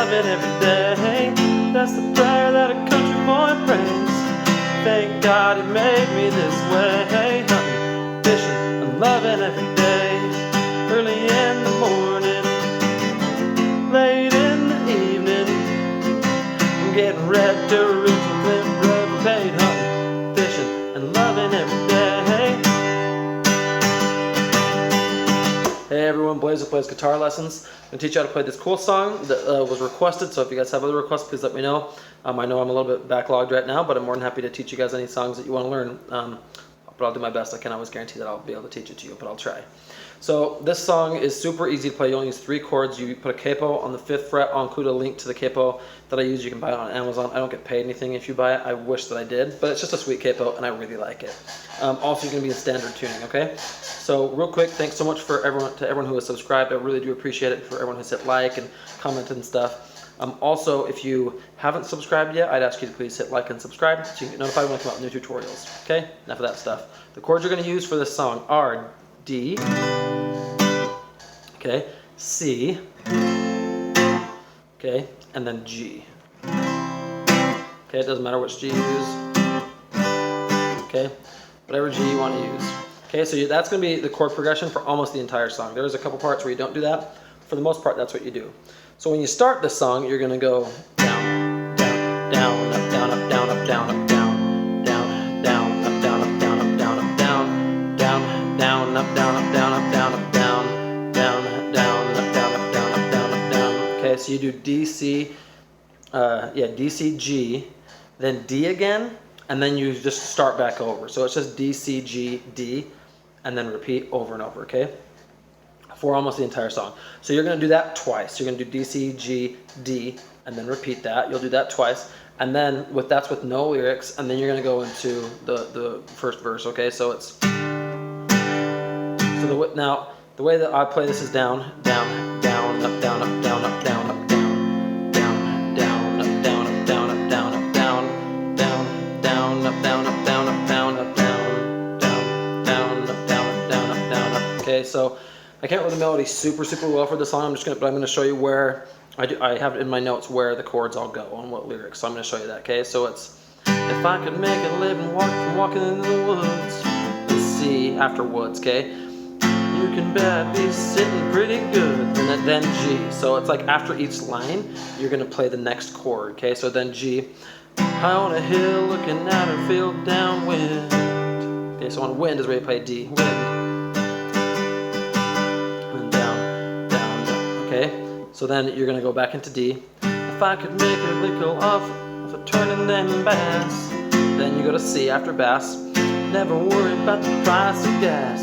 lovin' every day. That's the prayer that a country boy prays. Thank God he made me this way. Huntin', fishin', and lovin' every day. Early in the morning, late in the evening, I'm getting red dirt roots and Flint River paid. Huntin', fishin', and lovin' every day. Hey everyone, Blazer plays guitar lessons. I'm going to teach you how to play this cool song that was requested, so if you guys have other requests, please let me know. I know I'm a little bit backlogged right now, but I'm more than happy to teach you guys any songs that you want to learn. But I'll do my best. I can't always guarantee that I'll be able to teach it to you, but I'll try. So this song is super easy to play. You only use 3 chords. You put a capo on the 5th fret. I'll include a link to the capo that I use. You can buy it on Amazon. I don't get paid anything if you buy it. I wish that I did, but it's just a sweet capo, and I really like it. Also, you're going to be in standard tuning, okay? So real quick, thanks so much for everyone who has subscribed. I really do appreciate it. For everyone who's hit like and commented and stuff. Also, if you haven't subscribed yet, I'd ask you to please hit like and subscribe so you can get notified when I come out with new tutorials. Okay? Enough of that stuff. The chords you're going to use for this song are D, okay, C, okay, and then G. Okay, it doesn't matter which G you use. Okay, whatever G you want to use. Okay, so that's going to be the chord progression for almost the entire song. There's a couple parts where you don't do that. For the most part, that's what you do. So when you start the song, you're going to go down, down, down, up, down, up, down, up, down, up, down, down, down, up, down, up, down, up, down, up, down, down, down, up, down, up, down, up, down, up, down, down, down, up, down, up, down, up, down, up, down. Okay, so you do D, C, D, C, G, then D again, and then you just start back over. So it's just D, C, G, D, and then repeat over and over, okay? For almost the entire song. So you're going to do that twice. You're going to do D, C, G, D, and then repeat that. You'll do that twice. And then that's with no lyrics, and then you're going to go into the first verse, okay? So it's... So now, the way that I play this is down, down, down, up, down, up, down, up, down, up, down, down, down, up, down, up, down, up, down, up, down, down, down, up, down, up, down, up, down, up, down, down, down, up, down, up, down, up, down, up. Okay, so I can't read the melody super well for this song. But I'm going to show you where I have it in my notes where the chords all go on what lyrics. So I'm going to show you that. Okay, so it's if I could make a living walking in the woods. Let's see after woods. Okay, you can bet I'd be sitting pretty good. And then G. So it's like after each line, you're going to play the next chord. Okay, so then G. High on a hill, looking out a field downwind. Okay, so on wind is where you play D. Wind. Okay, so then you're going to go back into D. If I could make a nickel off of turning them bass. Then you go to C after bass. Never worry about the price of gas.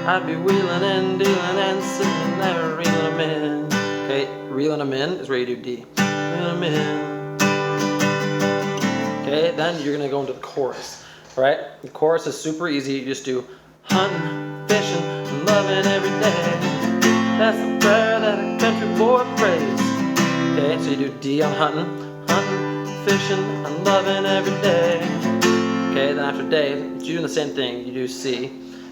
I'd be wheeling and dealing and sitting there reeling them in. Okay, reeling them in is where you do D. Reeling them in. Okay, then you're going to go into the chorus. Alright, the chorus is super easy. You just do hunting, fishing, and loving every day. That's the prayer that a country boy prays. Okay, so you do D on hunting, fishing, and loving every day. Okay, then after day, you're doing the same thing. You do C.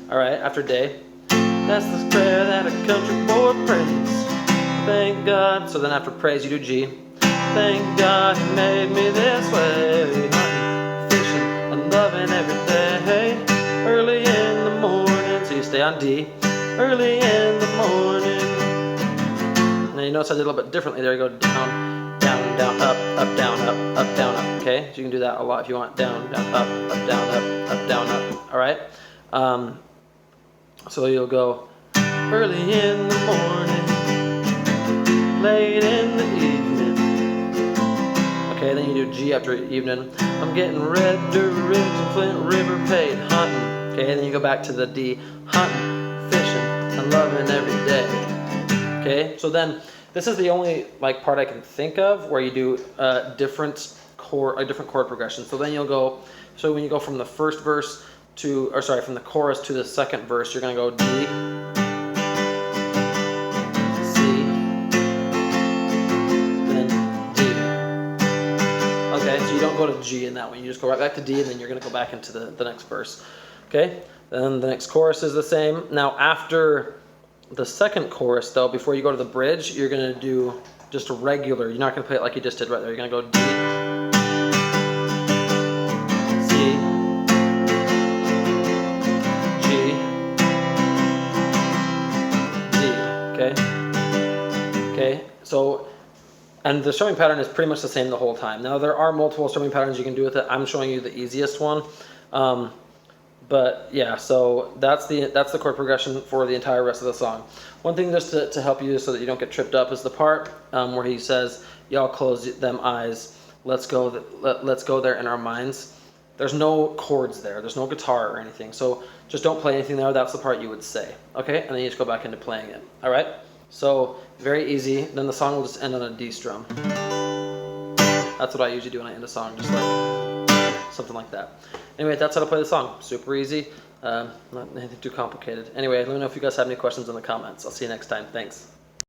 Alright, after day, that's the prayer that a country boy prays. Thank God. So then after praise, you do G. Thank God he made me this way. Hunting, fishing, and loving every day. Early in the morning, so you stay on D. Early in the morning. Now you notice I did a little bit differently. There you go, down, down, down, up, down, up, down, up. Okay, so you can do that a lot if you want. Down, down, up, down, up, down, up. All right. So you'll go early in the morning, late in the evening. Okay, then you do G after evening. I'm getting red dirt ribs and Flint River paid hunting. Okay, then you go back to the D, hunting, fishing, and loving every day. Okay, so then this is the only part I can think of where you do a different chord progression. So then you'll go. So when you go from the first verse from the chorus to the second verse, you're gonna go D, C, then D. Okay, so you don't go to G in that one. You just go right back to D, and then you're gonna go back into the next verse. Okay, then the next chorus is the same. Now after the second chorus, though, before you go to the bridge, you're gonna do just a regular. You're not going to play it like you just did right there. You're going to go D, C, G, D, okay? Okay, so, and the strumming pattern is pretty much the same the whole time. Now there are multiple strumming patterns you can do with it. I'm showing you the easiest one. But yeah, so that's the chord progression for the entire rest of the song. One thing just to help you so that you don't get tripped up is the part where he says, "Y'all close them eyes, let's go there in our minds." There's no chords there, there's no guitar or anything, so just don't play anything there. That's the part you would say, okay? And then you just go back into playing it, all right? So very easy. Then the song will just end on a D strum. That's what I usually do when I end a song, just like something like that. Anyway, that's how to play the song. Super easy, not anything too complicated. Anyway, let me know if you guys have any questions in the comments. I'll see you next time. Thanks.